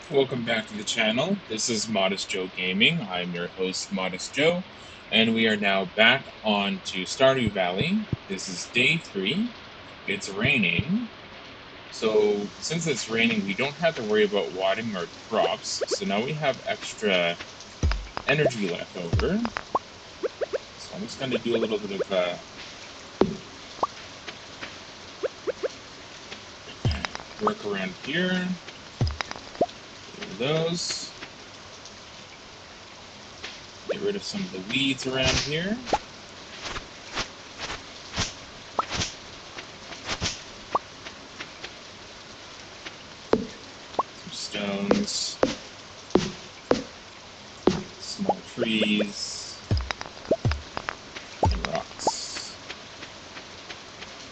Welcome back to the channel. This is Modest Joe Gaming. I'm your host, Modest Joe, and we are now back on to Stardew Valley. This is day 3. It's raining, so since it's raining, we don't have to worry about watering our crops. So now we have extra energy left over. So I'm just going to do a little bit of work around here. Do those. Get rid of some of the weeds around here. Some stones. Small trees. And rocks.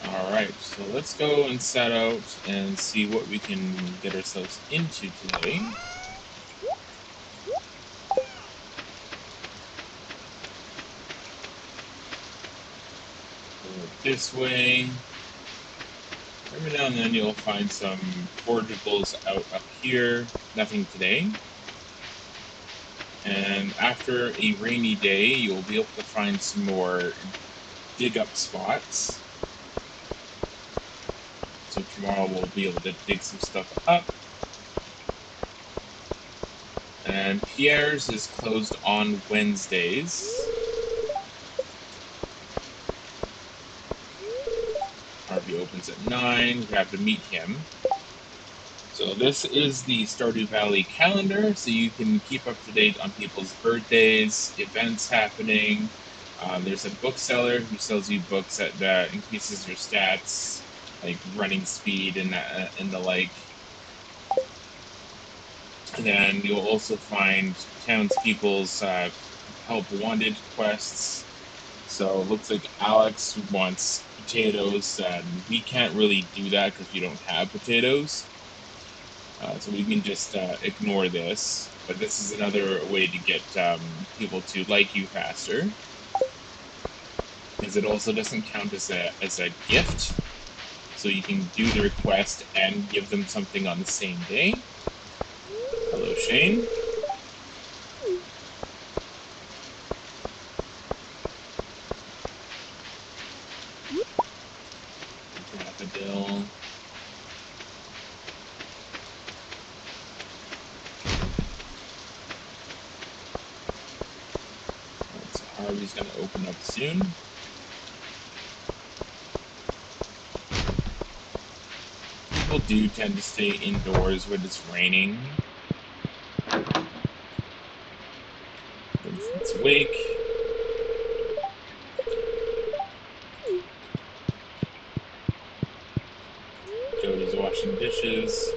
Alright, so let's go and set out and see what we can get ourselves into today. Go this way. Every now and then you'll find some forageables out up here. Nothing today. And after a rainy day, you'll be able to find some more dig up spots. So tomorrow we'll be able to dig some stuff up. And Pierre's is closed on Wednesdays. Harvey opens at 9. We have to meet him. So this is the Stardew Valley calendar, so you can keep up to date on people's birthdays, events happening. There's a bookseller who sells you books that increases your stats, like running speed and the like. And then you'll also find townspeople's help wanted quests. So it looks like Alex wants potatoes, and we can't really do that because we don't have potatoes. So we can just ignore this. But this is another way to get people to like you faster. Because it also doesn't count as a gift. So you can do the request and give them something on the same day. Hello, Shane. Daffodil. Alright, so Harvey's going to open up soon. People do tend to stay indoors when it's raining. It's awake. Jody's washing dishes.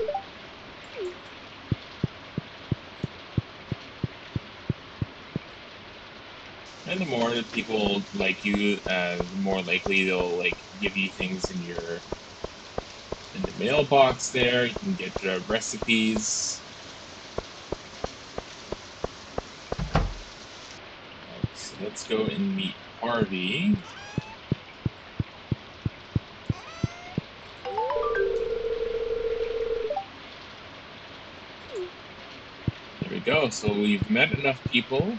And the more that people like you, the more likely they'll like give you things in the mailbox. There, you can get recipes. Right, so let's go and meet Harvey. There we go. So we've met enough people,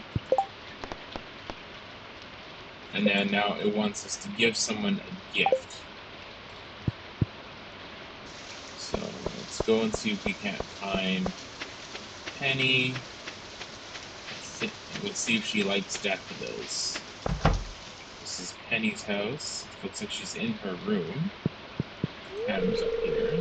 and then now it wants us to give someone a gift. So let's go and see if we can't find Penny. Let's see if she likes daffodils. This is Penny's house. Looks like she's in her room. Cam's up here.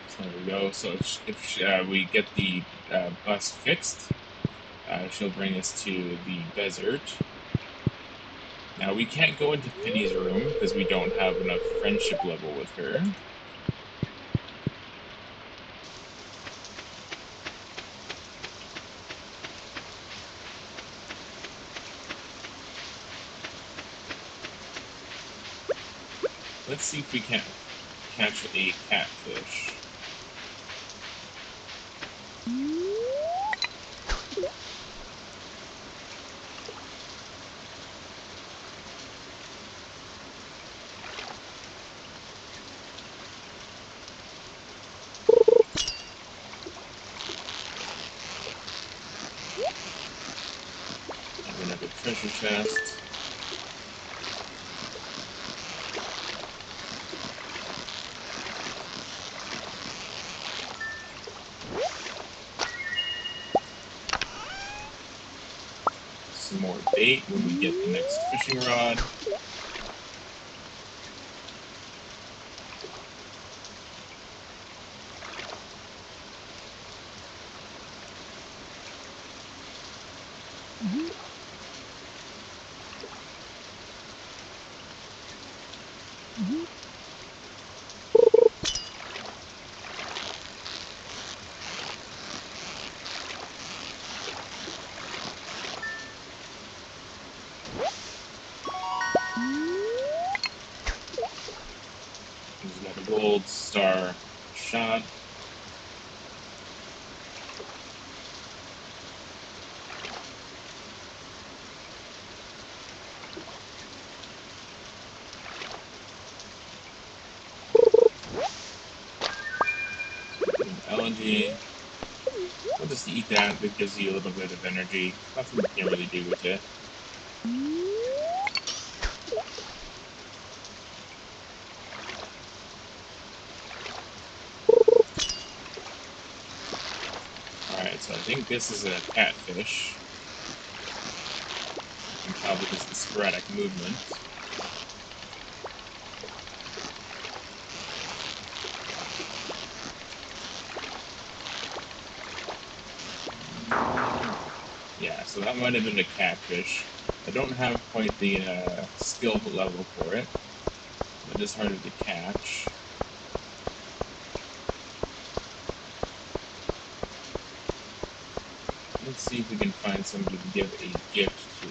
So there we go. So if we get the bus fixed, she'll bring us to the desert. Now we can't go into Penny's room because we don't have enough friendship level with her. Let's see if we can't catch a catfish. treasure chest. Some more bait when we get the next fishing rod. There's another gold star shot. LNG. We'll just eat that. That gives you a little bit of energy. Nothing you can really do with it. Alright, so I think this is a catfish. You can tell because of the sporadic movement. Yeah, so that might have been a catfish. I don't have quite the skill level for it. It is harder to catch. Let's see if we can find somebody to give a gift to.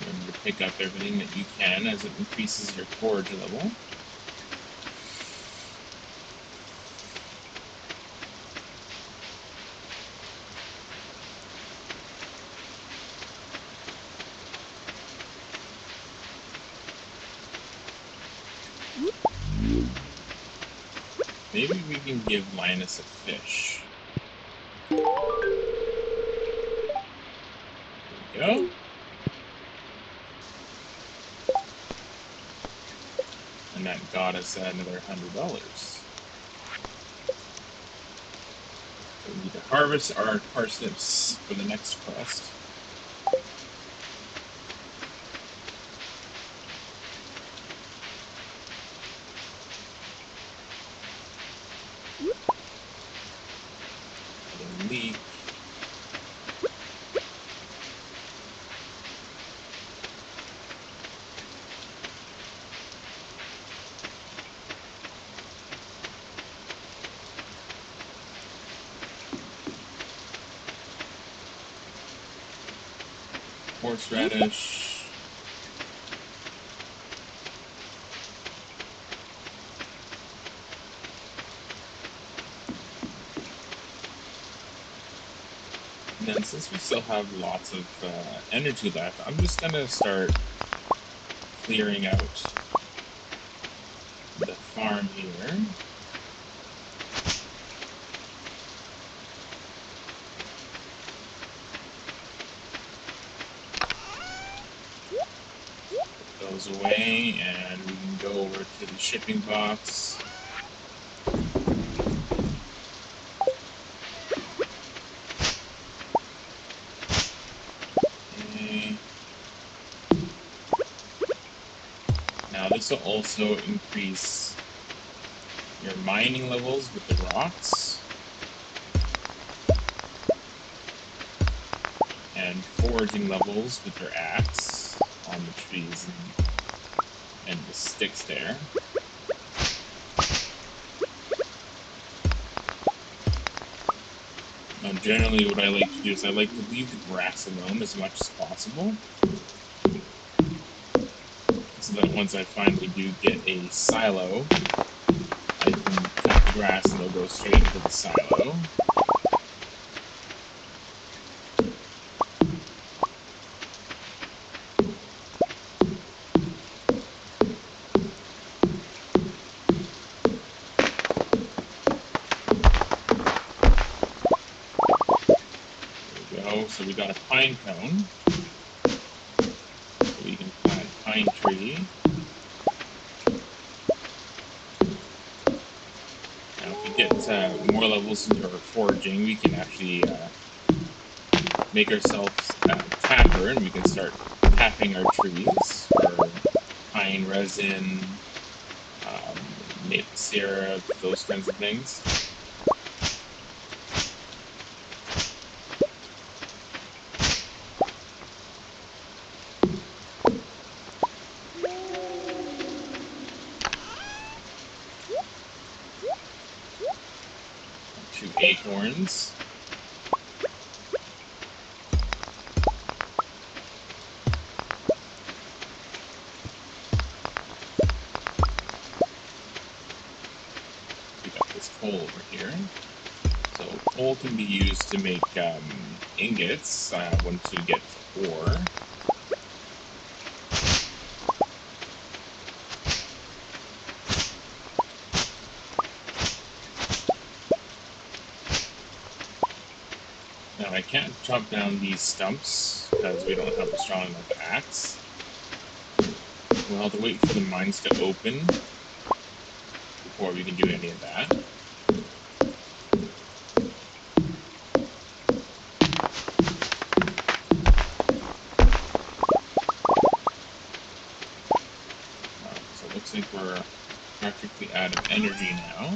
Remember to pick up everything that you can as it increases your forage level. Maybe we can give Linus a fish. There we go. And that got us another $100. So we need to harvest our parsnips for the next quest. Another leek. Horseradish. And then since we still have lots of energy left, I'm just going to start clearing out the farm here. Put those away, and we can go over to the shipping box. Okay. Now this will also increase your mining levels with the rocks and foraging levels with your axe on the trees and the sticks there. Generally what I like to do is I like to leave the grass alone as much as possible, so that once I finally do get a silo, I can cut the grass and it'll go straight into the silo. go. So we got a pine cone. So we can plant pine tree. Now if we get more levels into our foraging, we can actually make ourselves a tapper, and we can start tapping our trees for pine resin, maple syrup, those kinds of things. Got 2 acorns. We got this coal over here. So coal can be used to make ingots once we get ore. Now I can't chop down these stumps because we don't have a strong enough axe. We'll have to wait for the mines to open before we can do any of that. Alright, so it looks like we're practically out of energy now.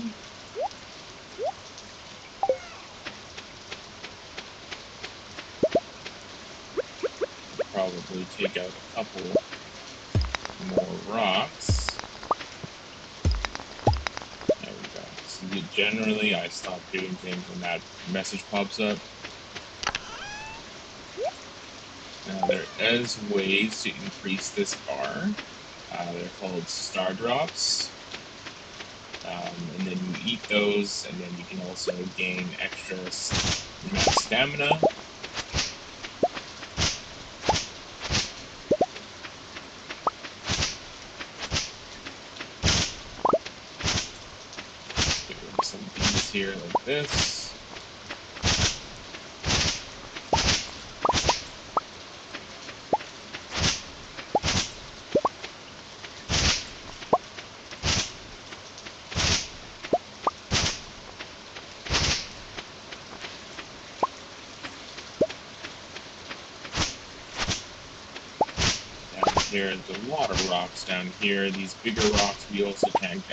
We'll probably take out a couple more rocks. There we go. So generally, I stop doing things when that message pops up. Now there is ways to increase this bar. They're called star drops. And then you eat those, and then you can also gain extra stamina. Get rid of some bees here like this. There's a lot of rocks down here. These bigger rocks, we also can't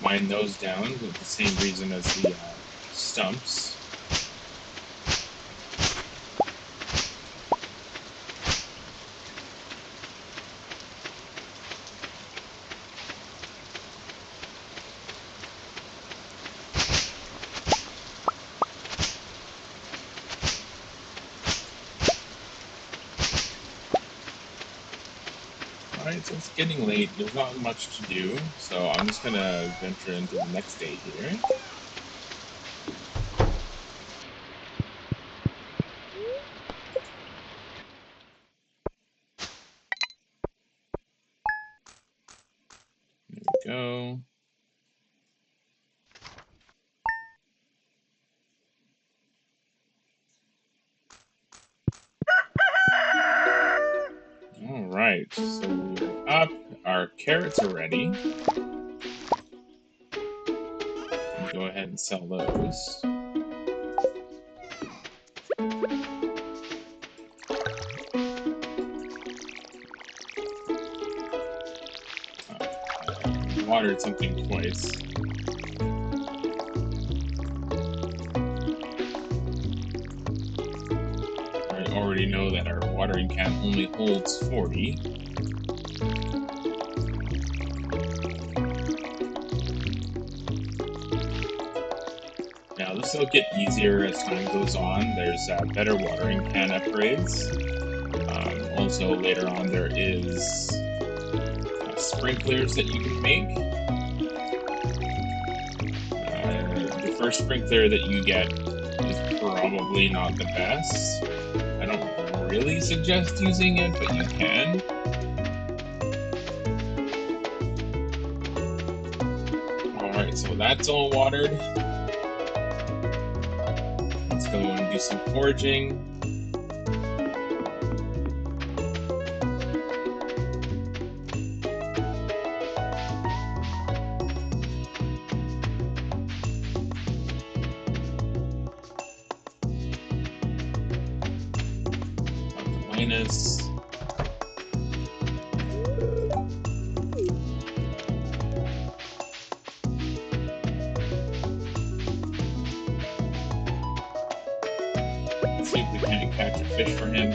mine those down with the same reason as the stumps. Alright, so it's getting late. There's not much to do, so I'm just gonna venture into the next day here. There we go. Alright, so we're up. Our carrots are ready. Go ahead and sell those. Watered something twice. I already know that our watering can only holds 40. Now this will get easier as time goes on. There's better watering can upgrades. Also later on there is sprinklers that you can make. The first sprinkler that you get is probably not the best. I don't really suggest using it, but you can. Alright, so that's all watered. Let's go and do some foraging. Minus. See if we can't catch a fish for him.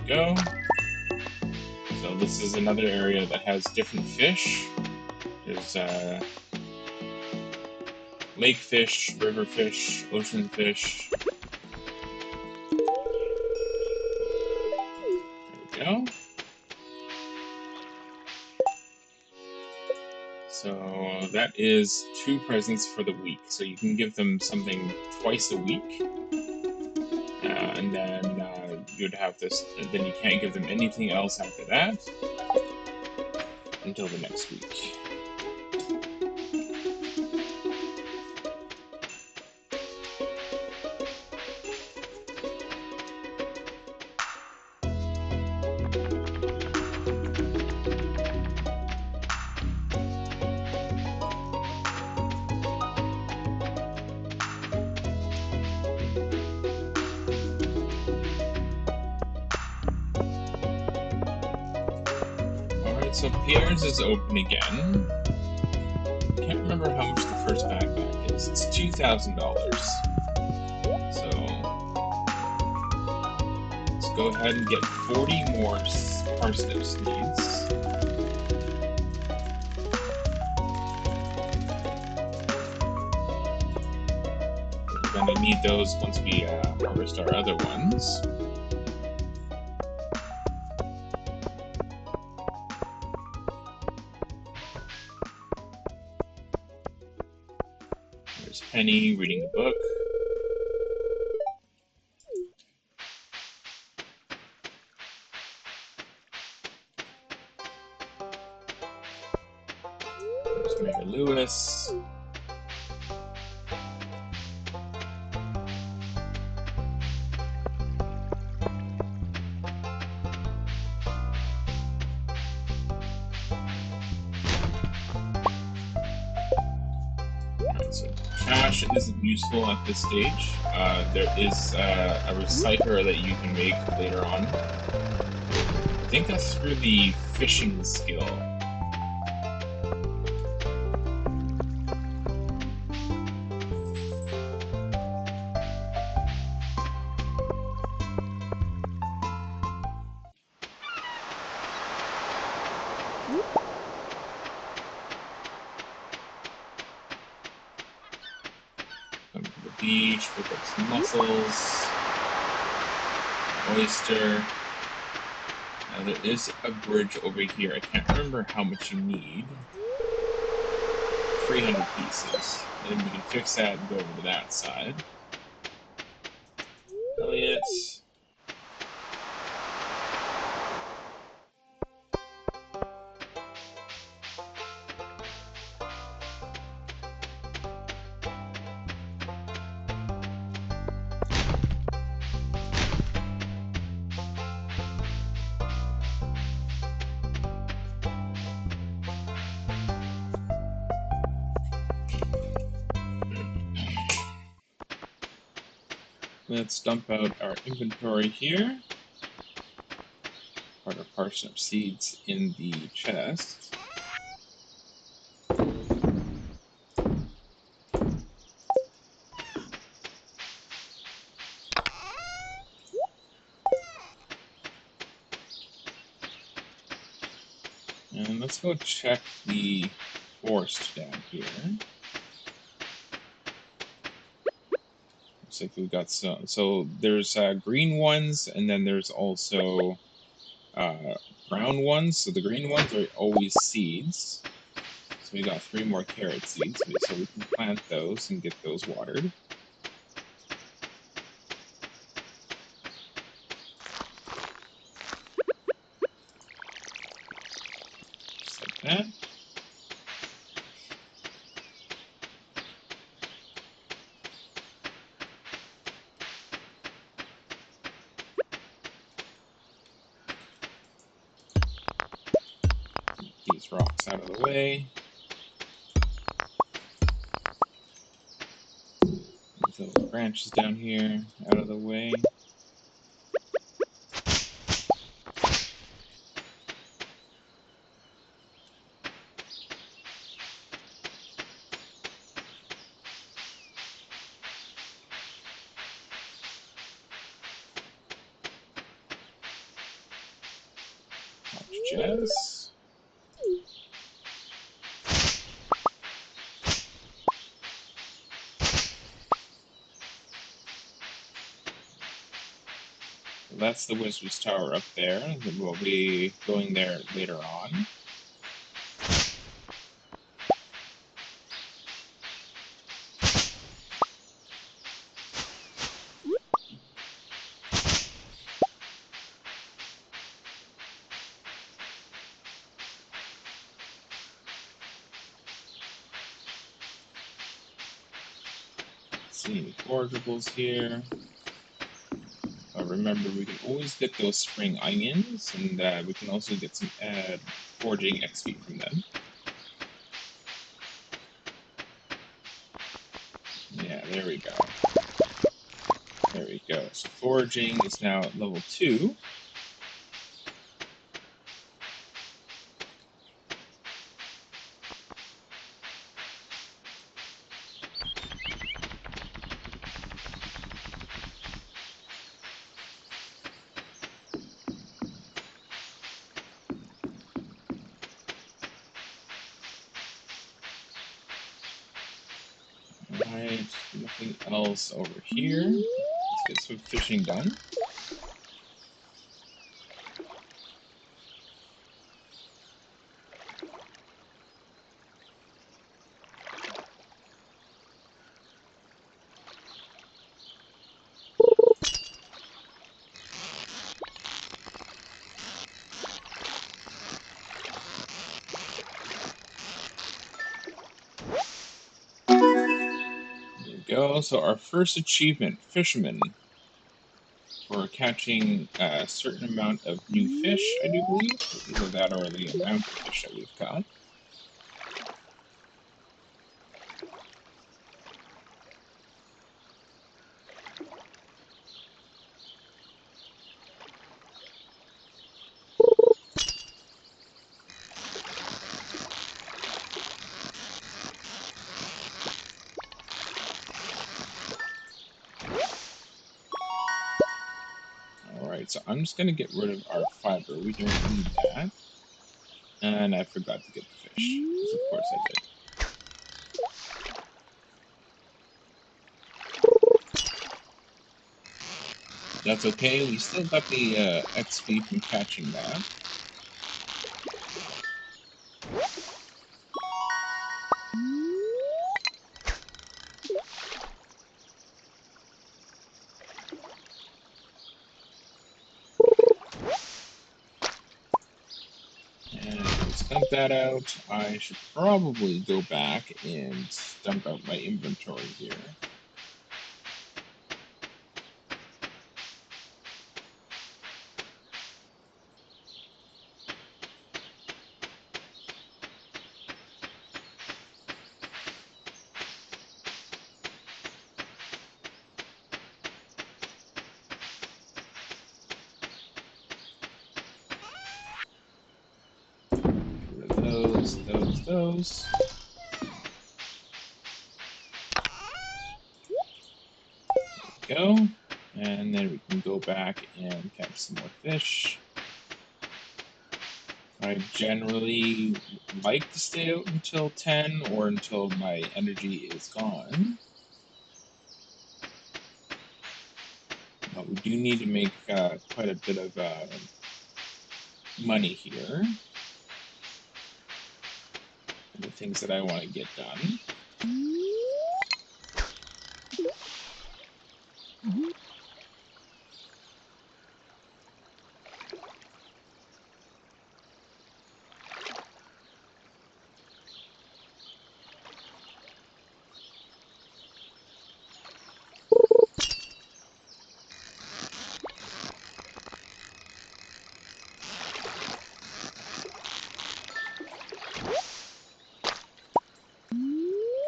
Go. So this is another area that has different fish. There's lake fish, river fish, ocean fish. There we go. So that is 2 presents for the week. So you can give them something twice a week. And then you'd have this, and then you can't give them anything else after that until the next week. So Pierre's is open again. Can't remember how much the first backpack is. It's $2,000. So let's go ahead and get 40 more parsnip seeds. We're gonna need those once we harvest our other ones. Penny reading a book. There's Mary Lewis. So cash isn't useful at this stage. There is a recycler that you can make later on. I think that's through the fishing skill. Beach, pick up some mussels, oyster. Now there is a bridge over here. I can't remember how much you need. 300 pieces. Then we can fix that and go over to that side. Elliot. Let's dump out our inventory here. Put our parsnip seeds in the chest. And let's go check the forest down here. Looks like we've got some. So there's green ones, and then there's also uh, brown ones. So the green ones are always seeds. So we got 3 more carrot seeds, so we can plant those and get those watered. Just like that. These rocks out of the way. These little branches down here out of the way. Jazz. That's the Wizard's Tower up there. We'll be going there later on. See any forageables here. Remember, we can always get those spring onions, and we can also get some foraging XP from them. Yeah, there we go. There we go. So foraging is now at level 2. Alright, nothing else over here. Let's get some fishing done. There we go. So our first achievement, Fisherman, for catching a certain amount of new fish, I do believe. Either that or the amount of fish that we've caught. Alright, so I'm just going to get rid of our fiber. We don't need that. And I forgot to get the fish. Because of course I did. That's okay, we still got the XP from catching that. And let's dump that out. I should probably go back and dump out my inventory here. Those. There we go. And then we can go back and catch some more fish. I generally like to stay out until 10 or until my energy is gone. But we do need to make quite a bit of money here. And the things that I want to get done.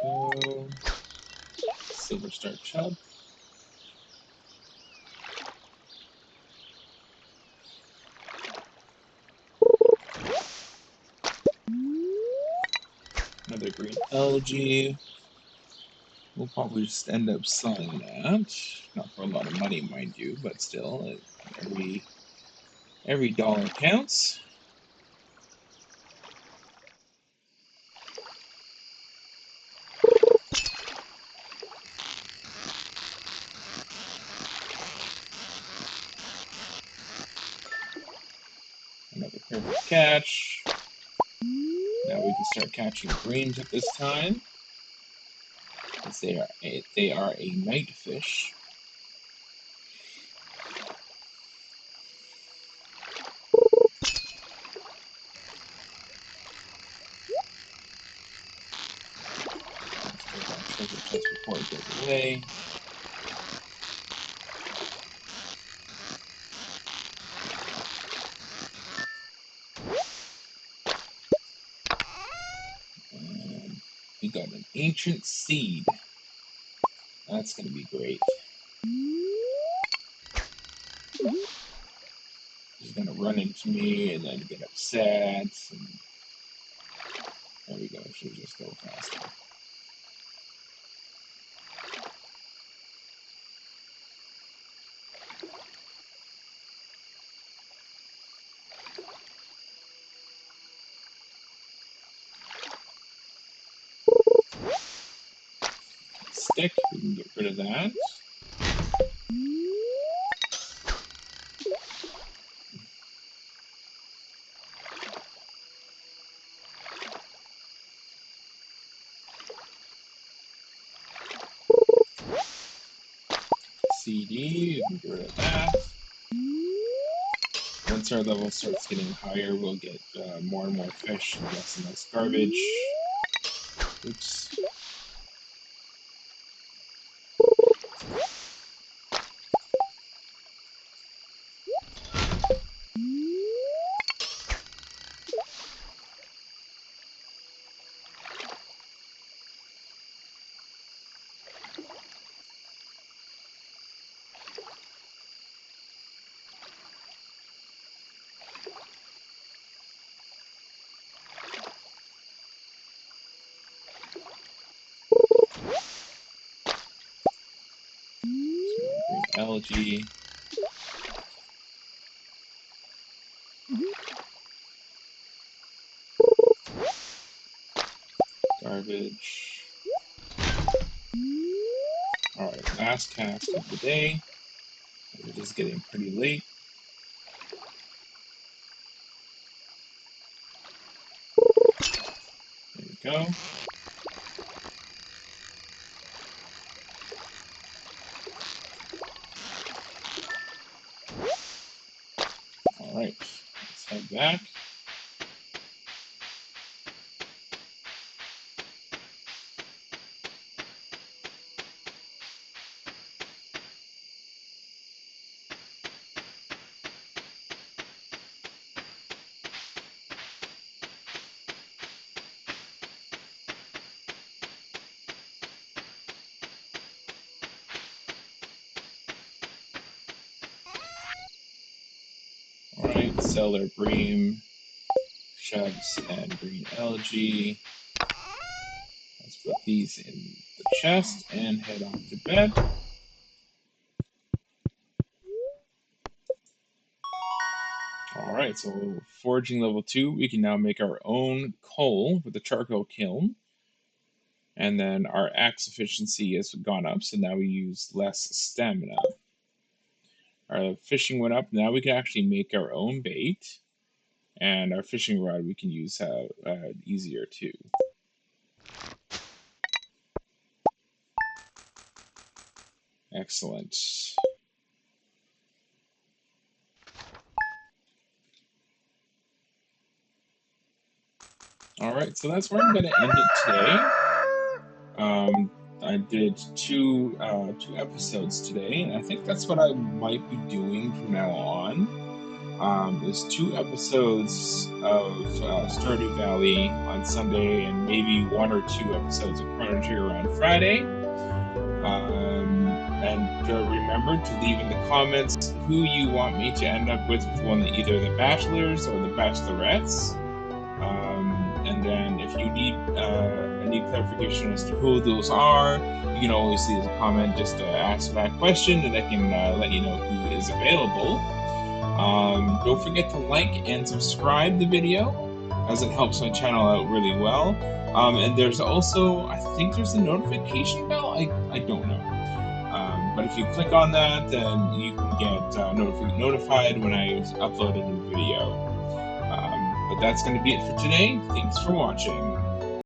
Go. Silver Star Chub. Another green algae. We'll probably just end up selling that. Not for a lot of money, mind you, but still, every dollar counts. Another perfect catch. Now we can start catching greens at this time, because they are a night fish. Let's get that treasure chest before it goes away. And we got an ancient seed. That's going to be great. She's going to run into me and then get upset. And there we go. She'll just go faster. Stick, we can get rid of that. CD, we can get rid of that. Once our level starts getting higher, we'll get more and more fish and less garbage. Oops. Green algae. Garbage. Alright, last cast of the day. It is getting pretty late. There we go. Alright, let's head back. Alright, sell our bream, chubs, and green algae. Let's put these in the chest and head off to bed. Alright, so foraging level 2, we can now make our own coal with the charcoal kiln. And then our axe efficiency has gone up, so now we use less stamina. our fishing went up. Now we can actually make our own bait, and our fishing rod we can use easier too. Excellent. All right, so that's where I'm going to end it today. I did two episodes today, and I think that's what I might be doing from now on. Is 2 episodes of Stardew Valley on Sunday, and maybe 1 or 2 episodes of Chrono Trigger on Friday. And remember to leave in the comments who you want me to end up with either the Bachelors or the Bachelorettes. And then if you need any clarification as to who those are, you can always leave a comment just to ask that question, and I can let you know who is available. Don't forget to like and subscribe the video, as it helps my channel out really well. And there's also, I think there's a notification bell. I don't know. But if you click on that, then you can get notified when I upload a new video. But that's going to be it for today. Thanks for watching.